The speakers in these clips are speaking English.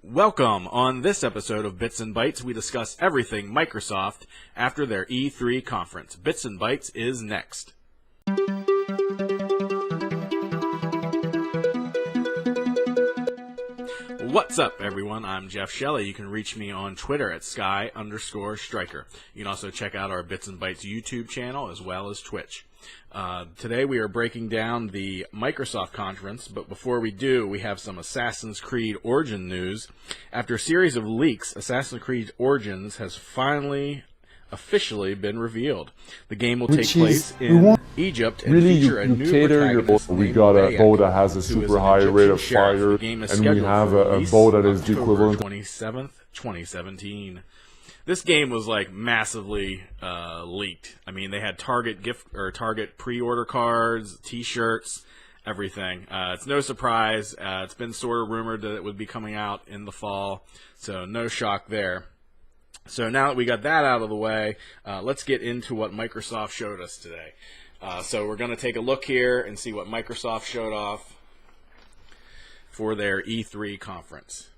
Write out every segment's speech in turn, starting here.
Welcome! On this episode of Bits and Bytes, we discuss everything Microsoft after their E3 conference. Bits and Bytes is next. What's up, everyone? I'm Jeff Shelley. You can reach me on Twitter at Sky_Striker. You can also check out our Bits and Bytes YouTube channel as well as Twitch. Today we are breaking down the Microsoft conference, but before we do, we have some Assassin's Creed Origins news. After a series of leaks, Assassin's Creed Origins has finally officially been revealed. The game will take place in Egypt and feature a new protagonist. We got a bow that has a super high rate of fire, and we have a bow that is the equivalent. 27th, 2017. This game was like massively leaked. I mean, they had Target pre-order cards, T-shirts, everything. It's no surprise. It's been sort of rumored that it would be coming out in the fall, so no shock there. So now that we got that out of the way, let's get into what Microsoft showed us today. So we're going to take a look here and see what Microsoft showed off for their E3 conference.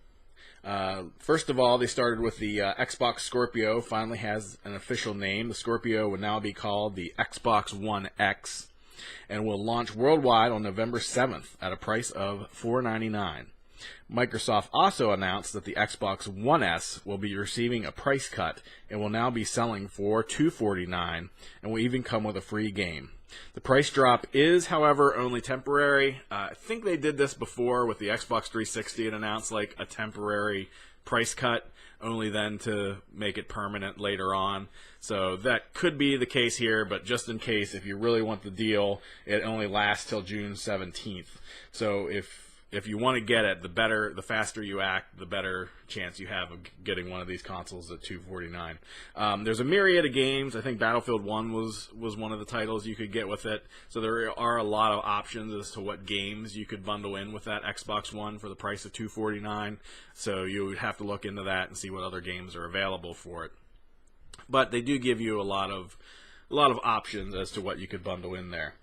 First of all, they started with the Xbox Scorpio. Finally has an official name. The Scorpio will now be called the Xbox One X and will launch worldwide on November 7th at a price of $499. Microsoft also announced that the Xbox One S will be receiving a price cut and will now be selling for $249 and will even come with a free game. The price drop is, however, only temporary. I think they did this before with the Xbox 360 and announced like a temporary price cut, only then to make it permanent later on. So that could be the case here, but just in case, if you really want the deal, it only lasts till June 17th. So if you want to get it, the faster you act, the better chance you have of getting one of these consoles at $249. There's a myriad of games. I think Battlefield 1 was one of the titles you could get with it. So there are a lot of options as to what games you could bundle in with that Xbox One for the price of $249. So you would have to look into that and see what other games are available for it. But they do give you a lot of options as to what you could bundle in there.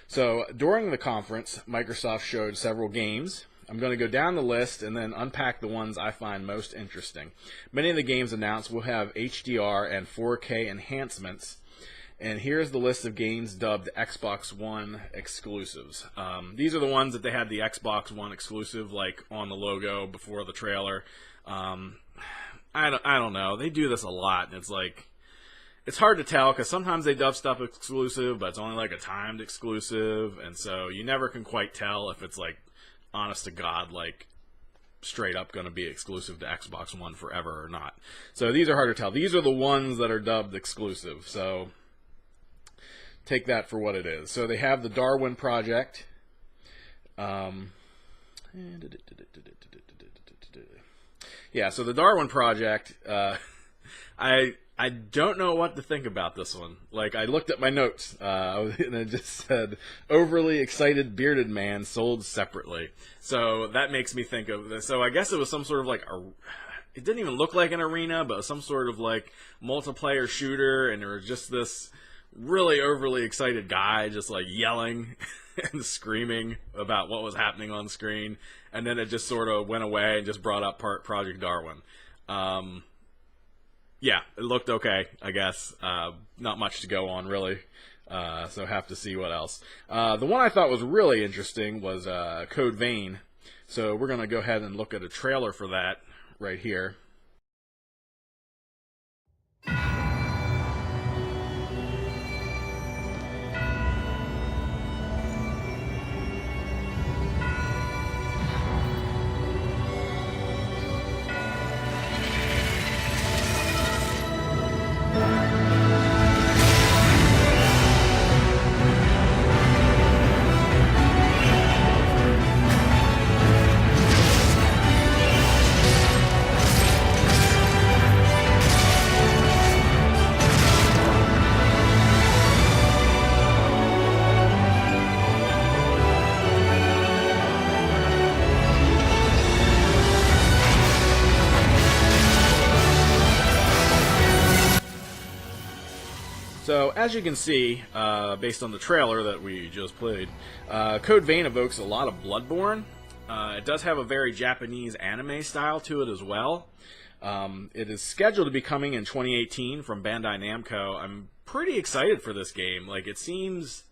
So during the conference, Microsoft showed several games. I'm going to go down the list and then unpack the ones I find most interesting. Many of the games announced will have HDR and 4K enhancements. And here's the list of games dubbed Xbox One exclusives. These are the ones that they had the Xbox One exclusive like on the logo before the trailer. I don't know. They do this a lot, and it's hard to tell because sometimes they dub stuff exclusive, but it's only like a timed exclusive, and so you never can quite tell if it's like honest to God, like straight up going to be exclusive to Xbox One forever or not. So these are hard to tell. These are the ones that are dubbed exclusive, so take that for what it is. So they have the Darwin Project. Yeah, so the Darwin Project, I don't know what to think about this one. Like, I looked at my notes, and it just said, overly excited bearded man sold separately. So that makes me think of this. So I guess it was some sort of like, it didn't even look like an arena, but some sort of like multiplayer shooter, and there was just this really overly excited guy just like yelling and screaming about what was happening on screen. And then it just sort of went away and just brought up Project Darwin. Yeah, it looked okay, I guess. Not much to go on, really. So have to see what else. The one I thought was really interesting was Code Vein. So we're going to go ahead and look at a trailer for that right here. So, as you can see, based on the trailer that we just played, Code Vein evokes a lot of Bloodborne. It does have a very Japanese anime style to it as well. It is scheduled to be coming in 2018 from Bandai Namco. I'm pretty excited for this game. Like, it seems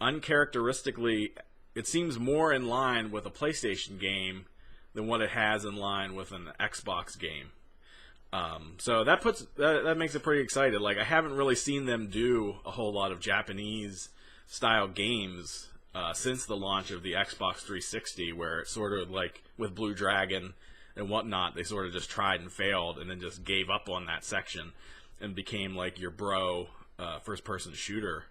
uncharacteristically, it seems more in line with a PlayStation game than what it has in line with an Xbox game. So that makes it pretty excited. Like, I haven't really seen them do a whole lot of Japanese style games since the launch of the Xbox 360, where it sort of like with Blue Dragon and whatnot, they sort of just tried and failed and then just gave up on that section and became like your bro first-person shooter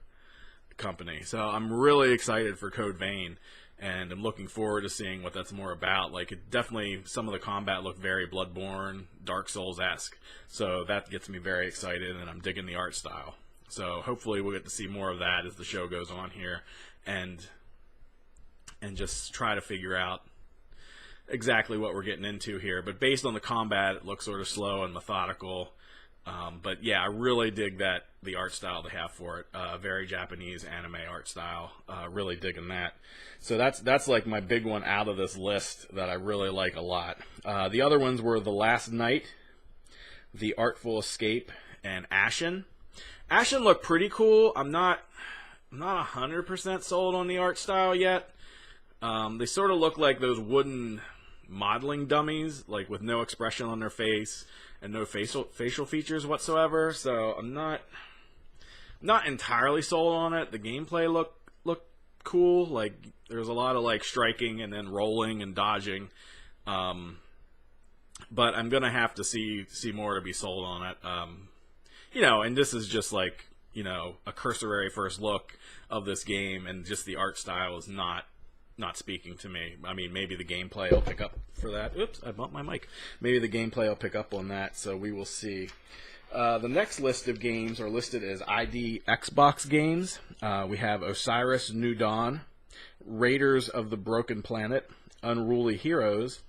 company. So I'm really excited for Code Vein, and I'm looking forward to seeing what that's more about. Like, it definitely, some of the combat looked very Bloodborne, Dark Souls-esque, so that gets me very excited, and I'm digging the art style. So hopefully we'll get to see more of that as the show goes on here, and just try to figure out exactly what we're getting into here. But based on the combat, it looks sort of slow and methodical. But yeah, I really dig the art style they have for it. Very Japanese anime art style. Really digging that. So that's like my big one out of this list that I really like a lot. The other ones were The Last Night, The Artful Escape, and Ashen. Ashen looked pretty cool. I'm not 100% sold on the art style yet. They sort of look like those wooden modeling dummies, like with no expression on their face and no facial features whatsoever. So I'm not entirely sold on it. The gameplay looked cool. Like, there's a lot of like striking and then rolling and dodging. But I'm gonna have to see more to be sold on it. And this is just like, a cursory first look of this game, and just the art style is not speaking to me. I mean, maybe the gameplay will pick up for that. Oops, I bumped my mic. Maybe the gameplay will pick up on that, so we will see. The next list of games are listed as ID Xbox games. We have Osiris New Dawn, Raiders of the Broken Planet, Unruly Heroes,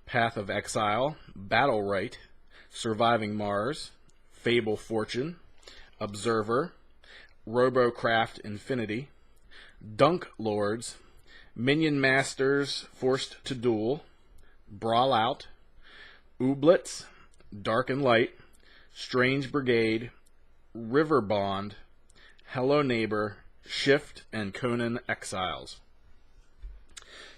Path of Exile, Battle Right, Surviving Mars, Fable Fortune, Observer, Robocraft Infinity, Dunk Lords, Minion Masters Forced to Duel, Brawl Out, Ooblets, Dark and Light, Strange Brigade, River Bond, Hello Neighbor, Shift, and Conan Exiles.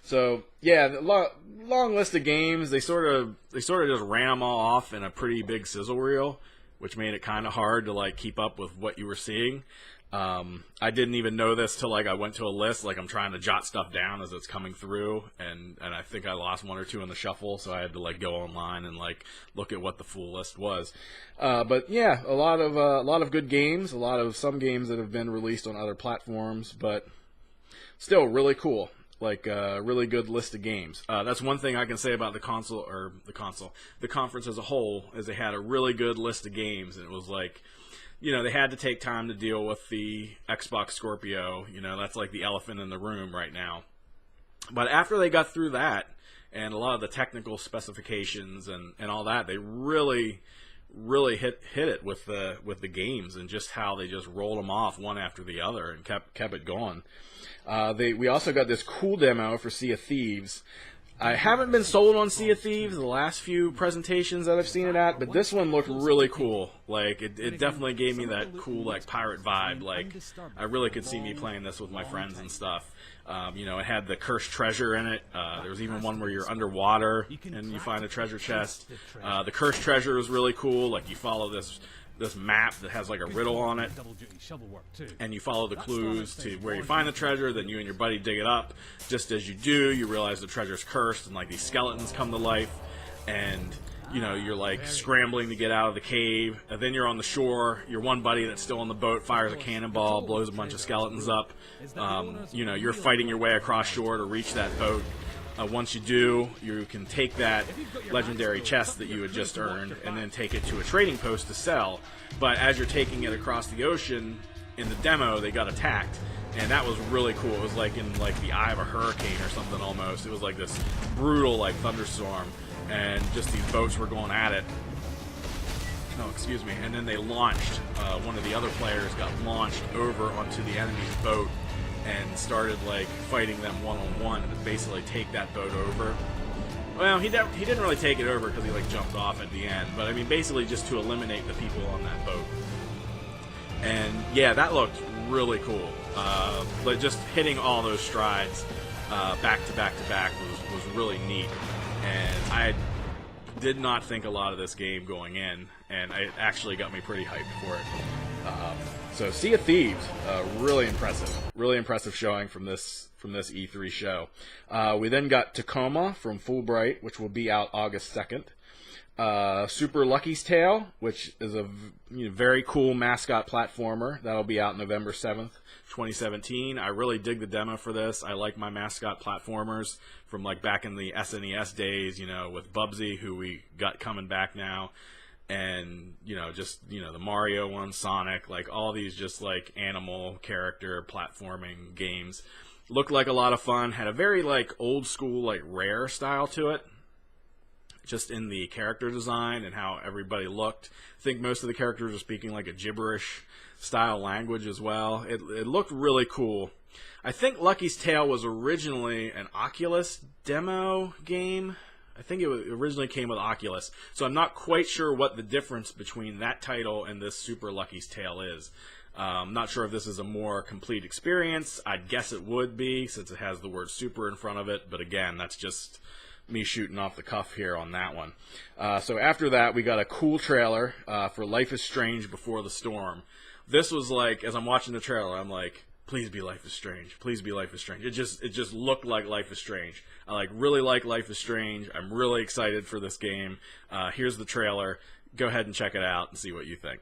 So yeah, long list of games. They sort of just ran them all off in a pretty big sizzle reel, which made it kind of hard to like keep up with what you were seeing. I didn't even know this till like I went to a list. Like, I'm trying to jot stuff down as it's coming through, and I think I lost one or two in the shuffle, so I had to like go online and like look at what the full list was. But yeah, a lot of good games, some games that have been released on other platforms, but still really cool. Like a really good list of games. That's one thing I can say about the conference as a whole, is they had a really good list of games, and it was like, they had to take time to deal with the Xbox Scorpio. That's like the elephant in the room right now. But after they got through that, and a lot of the technical specifications and all that, they really hit it with the games, and just how they just rolled them off one after the other and kept it going. We also got this cool demo for Sea of Thieves. I haven't been sold on Sea of Thieves the last few presentations that I've seen it at, but this one looked really cool. Like, it definitely gave me that cool, like, pirate vibe. Like, I really could see me playing this with my friends and stuff. It had the cursed treasure in it. There was even one where you're underwater and you find a treasure chest. The cursed treasure is really cool. Like, you follow this map that has like a riddle on it, and you follow the clues to where you find the treasure. Then you and your buddy dig it up. Just as you do, you realize the treasure's cursed, and like these skeletons come to life, and you're like scrambling to get out of the cave. And then you're on the shore. Your one buddy that's still on the boat fires a cannonball, blows a bunch of skeletons up. You're fighting your way across shore to reach that boat. Once you do, you can take that legendary chest that you had just earned and then take it to a trading post to sell. But as you're taking it across the ocean, in the demo, they got attacked, and that was really cool. It was like in like the eye of a hurricane or something almost. It was like this brutal like thunderstorm, and just these boats were going at it. Oh, excuse me. And then they launched. One of the other players got launched over onto the enemy's boat, and started like fighting them one-on-one to basically take that boat over. Well, he didn't really take it over because he like jumped off at the end, but I mean basically just to eliminate the people on that boat. And yeah, that looked really cool. But just hitting all those strides back to back to back was really neat. And I did not think a lot of this game going in, and it actually got me pretty hyped for it. So Sea of Thieves, really impressive showing from this E3 show. We then got Tacoma from Fulbright, which will be out August 2nd. Super Lucky's Tale, which is a very cool mascot platformer. That'll be out November 7th, 2017. I really dig the demo for this. I like my mascot platformers from like back in the SNES days, with Bubsy, who we got coming back now. And, the Mario one, Sonic, like all these just like animal character platforming games. Looked like a lot of fun. Had a very like old school, like Rare style to it. Just in the character design and how everybody looked. I think most of the characters are speaking like a gibberish style language as well. It looked really cool. I think Lucky's Tale was originally an Oculus demo game. I think it originally came with Oculus. So I'm not quite sure what the difference between that title and this Super Lucky's Tale is. I'm not sure if this is a more complete experience. I'd guess it would be since it has the word super in front of it. But again, that's just me shooting off the cuff here on that one. So after that, we got a cool trailer for Life is Strange Before the Storm. This was like, as I'm watching the trailer, I'm like, please be Life is Strange. Please be Life is Strange. It just looked like Life is Strange. I really like Life is Strange. I'm really excited for this game. Here's the trailer. Go ahead and check it out and see what you think.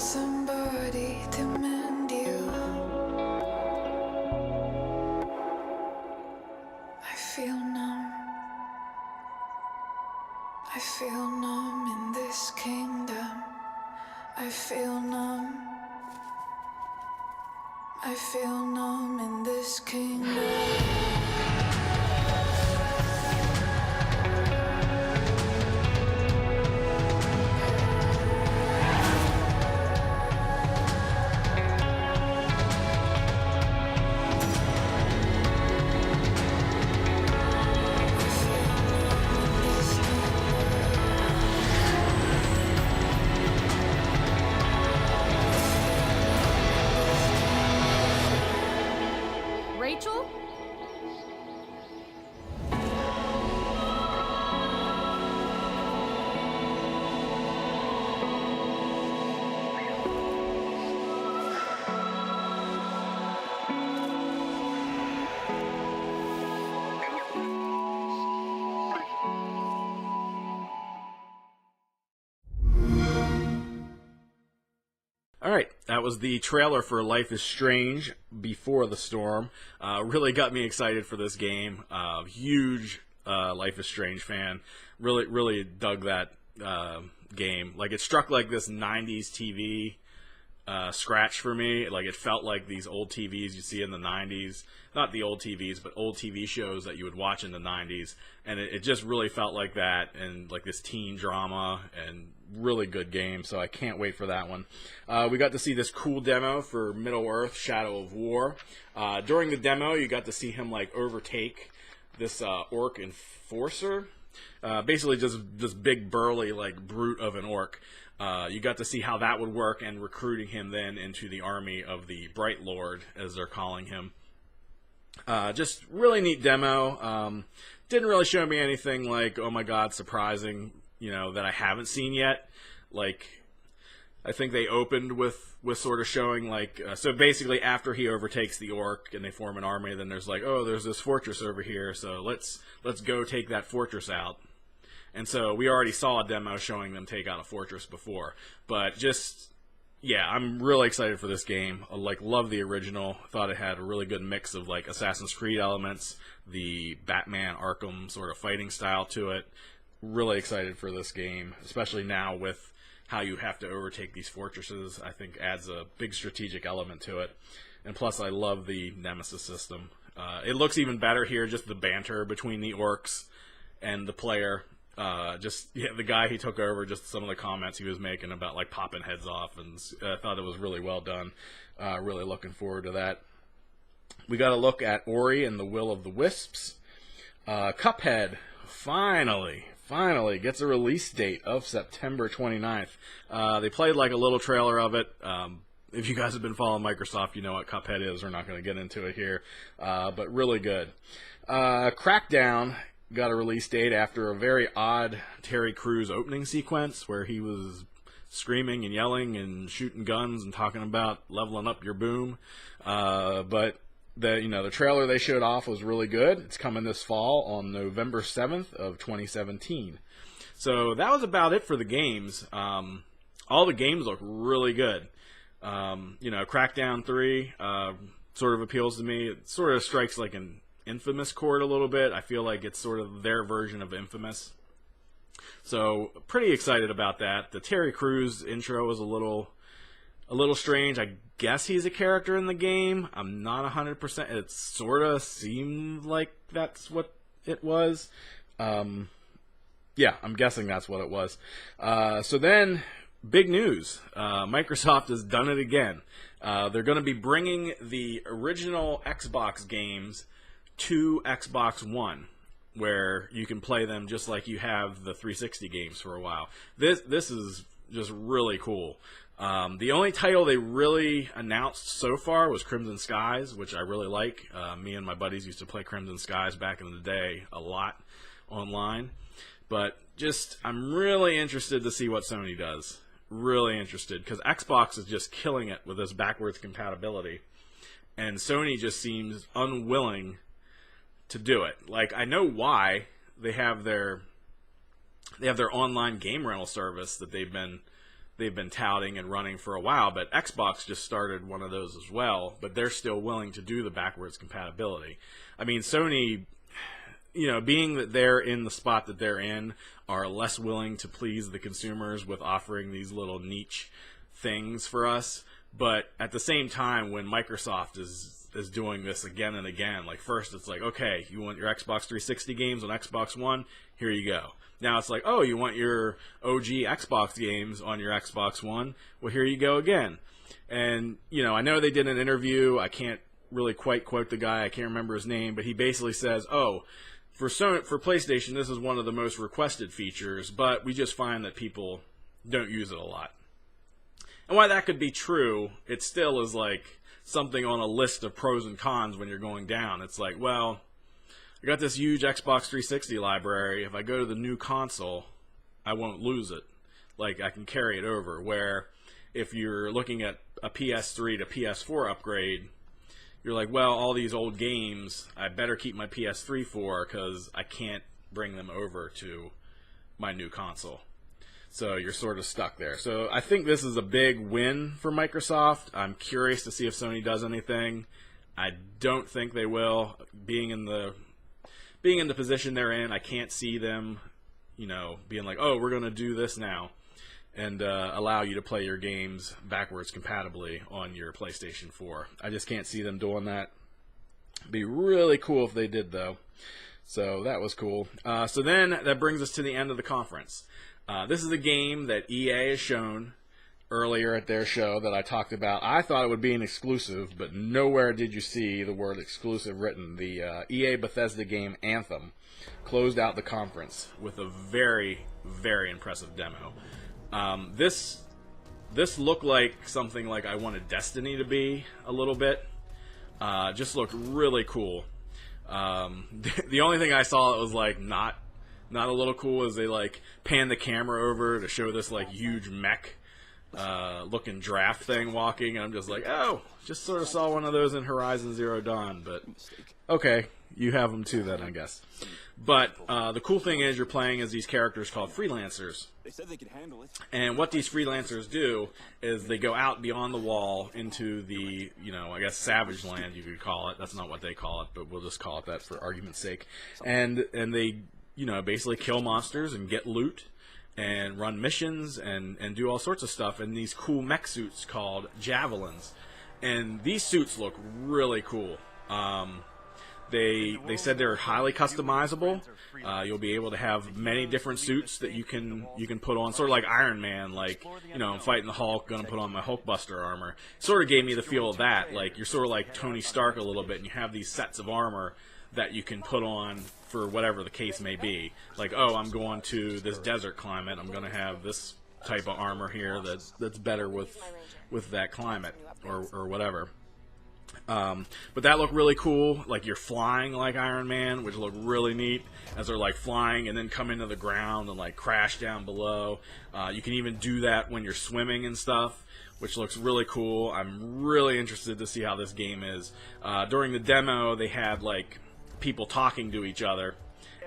Somebody to mend you. I feel numb. I feel numb in this kingdom. I feel numb. I feel numb in this kingdom. Rachel? Alright, that was the trailer for Life is Strange Before the Storm. Really got me excited for this game. Huge Life is Strange fan. Really dug that game. Like, it struck like this 90s TV scratch for me. Like, it felt like these old TVs you see in the 90s. Not the old TVs, but old TV shows that you would watch in the 90s. And it just really felt like that, and like this teen drama, and really good game, so I can't wait for that one. We got to see this cool demo for Middle-earth Shadow of War. During the demo, you got to see him like overtake this orc enforcer. Basically just this big burly like brute of an orc. You got to see how that would work, and recruiting him then into the army of the Bright Lord, as they're calling him. Just really neat demo. Didn't really show me anything like, oh my god, surprising, that I haven't seen yet. Like, I think they opened with sort of showing like, so basically after he overtakes the orc and they form an army, then there's like, oh, there's this fortress over here, so let's go take that fortress out. And so we already saw a demo showing them take out a fortress before, but just yeah, I'm really excited for this game. Like, love the original. Thought it had a really good mix of like Assassin's Creed elements, the Batman Arkham sort of fighting style to it. Really excited for this game, especially now with how you have to overtake these fortresses. I think adds a big strategic element to it. And plus, I love the Nemesis system. It looks even better here, just the banter between the orcs and the player. The guy he took over, just some of the comments he was making about like popping heads off, and I thought it was really well done. Really looking forward to that. We got to look at Ori and the Will of the Wisps. Cuphead finally gets a release date of September 29th. They played like a little trailer of it. If you guys have been following Microsoft, you know what Cuphead is. We're not going to get into it here, but really good. Crackdown got a release date after a very odd Terry Crews opening sequence where he was screaming and yelling and shooting guns and talking about leveling up your boom. But the trailer they showed off was really good. It's coming this fall on November 7th of 2017. So that was about it for the games. All the games look really good. Crackdown 3 sort of appeals to me. It sort of strikes like an Infamous chord a little bit. I feel like it's sort of their version of Infamous. So pretty excited about that. The Terry Crews intro was a little strange. I guess he's a character in the game. I'm not 100%. It sort of seemed like that's what it was. Yeah, I'm guessing that's what it was. So then, big news. Microsoft has done it again. They're going to be bringing the original Xbox games to Xbox One, where you can play them just like you have the 360 games for a while. This is just really cool. The only title they really announced so far was Crimson Skies, which I really like. Me and my buddies used to play Crimson Skies back in the day a lot online. But I'm really interested to see what Sony does. Really interested, because Xbox is just killing it with this backwards compatibility. And Sony just seems unwilling to do it. Like, I know why. They have their online game rental service that they've been touting and running for a while, but Xbox just started one of those as well, but they're still willing to do the backwards compatibility. I mean, Sony, being that they're in the spot that they're in, are less willing to please the consumers with offering these little niche things for us. But at the same time, when Microsoft is doing this again and again, like first it's like, okay, you want your Xbox 360 games on Xbox One? Here you go. Now it's like, oh, you want your OG Xbox games on your Xbox One? Well, here you go again. And, I know they did an interview. I can't really quite quote the guy. I can't remember his name, but he basically says, oh, for PlayStation, this is one of the most requested features, but we just find that people don't use it a lot. And while that could be true, it still is like something on a list of pros and cons when you're going down. It's like, well, I got this huge Xbox 360 library. If I go to the new console, I won't lose it. Like, I can carry it over. Where if you're looking at a PS3 to PS4 upgrade, you're like, well, all these old games, I better keep my PS3 for because I can't bring them over to my new console. So you're sort of stuck there. So I think this is a big win for Microsoft. I'm curious to see if Sony does anything. I don't think they will. Being in the position they're in, I can't see them, being like, oh, we're going to do this now and allow you to play your games backwards compatibly on your PlayStation 4. I just can't see them doing that. It'd be really cool if they did, though. So that was cool. So then that brings us to the end of the conference. This is a game that EA has shown earlier at their show that I talked about. I thought it would be an exclusive, but nowhere did you see the word exclusive written. The EA Bethesda game Anthem closed out the conference with a very, very impressive demo. This looked like something like I wanted Destiny to be a little bit. Just looked really cool. The only thing I saw that was like not a little cool is they like pan the camera over to show this like huge mech looking draft thing walking, and I'm just like, oh, just sort of saw one of those in Horizon Zero Dawn, but okay, you have them too then, I guess. But the cool thing is you're playing as these characters called freelancers. And what these freelancers do is they go out beyond the wall into the, I guess savage land you could call it. That's not what they call it, but we'll just call it that for argument's sake. And they, basically kill monsters and get loot and run missions and do all sorts of stuff in these cool mech suits called javelins. And these suits look really cool. They said they're highly customizable. You'll be able to have many different suits that you can put on, sort of like Iron Man. Like, I'm fighting the Hulk, gonna put on my Hulkbuster armor. Sort of gave me the feel of that. Like, you're sort of like Tony Stark a little bit, and you have these sets of armor that you can put on for whatever the case may be. Like, oh, I'm going to this desert climate. I'm gonna have this type of armor here that's better with that climate or whatever. But that looked really cool. Like, you're flying like Iron Man, which looked really neat as they're like flying and then come into the ground and like crash down below. You can even do that when you're swimming and stuff, which looks really cool. I'm really interested to see how this game is. During the demo, they had like people talking to each other.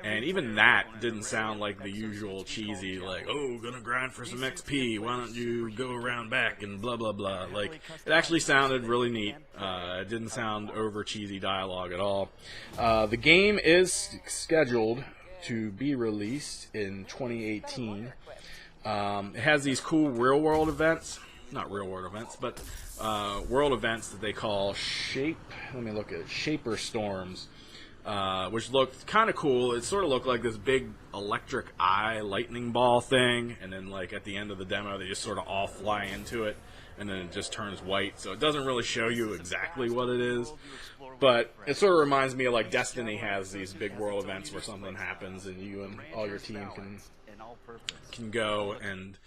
And even that didn't sound like the usual cheesy, like, oh, gonna grind for some XP, why don't you go around back and blah, blah, blah. Like, it actually sounded really neat. It didn't sound over cheesy dialogue at all. The game is scheduled to be released in 2018. It has these cool real-world events. Not real-world events, but world events that they call Shaper Storms. Which looked kind of cool. It sort of looked like this big electric eye lightning ball thing, and then like at the end of the demo they just sort of all fly into it, and then it just turns white, so it doesn't really show you exactly what it is, but it sort of reminds me of like Destiny has these big world events where something happens and you and all your team can go and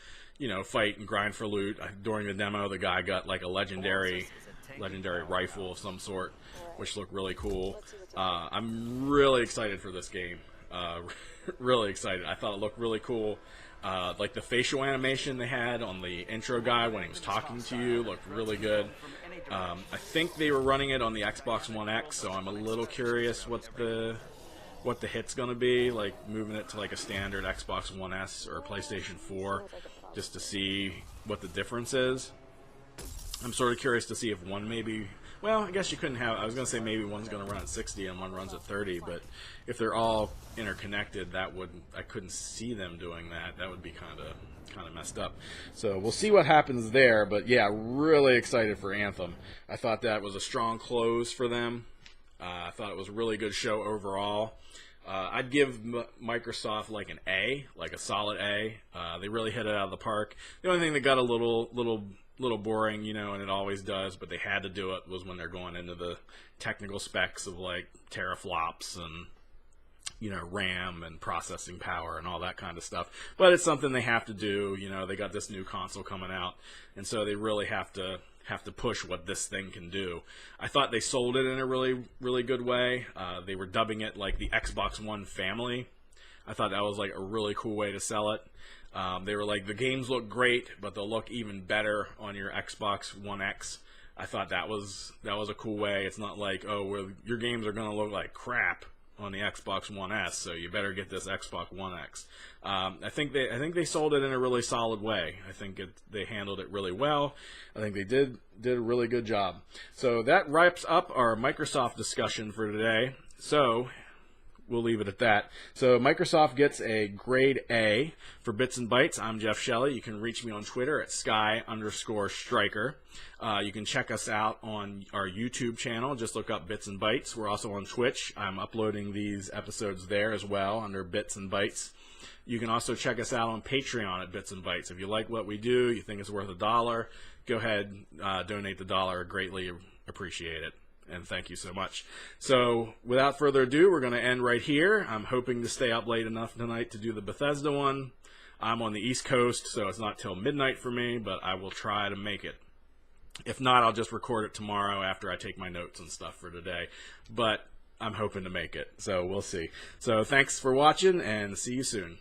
fight and grind for loot. During the demo the guy got like a legendary rifle of some sort, which looked really cool. I'm really excited for this game. Really excited. I thought it looked really cool. Like the facial animation they had on the intro guy when he was talking to you looked really good. I think they were running it on the Xbox One X, so I'm a little curious what the hit's gonna be, like moving it to like a standard Xbox One S or a PlayStation 4, just to see what the difference is. I'm sort of curious to see if one maybe... Well, I guess you couldn't have... I was going to say maybe one's going to run at 60 and one runs at 30, but if they're all interconnected, I couldn't see them doing that. That would be kind of messed up. So we'll see what happens there, but yeah, really excited for Anthem. I thought that was a strong close for them. I thought it was a really good show overall. I'd give Microsoft like an A, like a solid A. They really hit it out of the park. The only thing that got a little boring, and it always does, but they had to do it, was when they're going into the technical specs of like teraflops and RAM and processing power and all that kind of stuff. But it's something they have to do. They got this new console coming out, and so they really have to push what this thing can do. I thought they sold it in a really, really good way. They were dubbing it like the Xbox One family. I thought that was like a really cool way to sell it. They were like, the games look great, but they'll look even better on your Xbox One X. I thought that was a cool way. It's not like, oh, well, your games are going to look like crap on the Xbox One S, so you better get this Xbox One X. I think they sold it in a really solid way. I think they handled it really well. I think they did a really good job. So that wraps up our Microsoft discussion for today. So we'll leave it at that. So Microsoft gets a grade A for Bits and Bytes. I'm Jeff Shelley. You can reach me on Twitter at Sky_Striker. You can check us out on our YouTube channel. Just look up Bits and Bytes. We're also on Twitch. I'm uploading these episodes there as well under Bits and Bytes. You can also check us out on Patreon at Bits and Bytes. If you like what we do, you think it's worth $1, go ahead, donate the $1. I greatly appreciate it. And thank you so much. So without further ado, we're going to end right here. I'm hoping to stay up late enough tonight to do the Bethesda one. I'm on the East Coast, so it's not till midnight for me, but I will try to make it. If not, I'll just record it tomorrow after I take my notes and stuff for today. But I'm hoping to make it, so we'll see. So thanks for watching, and see you soon.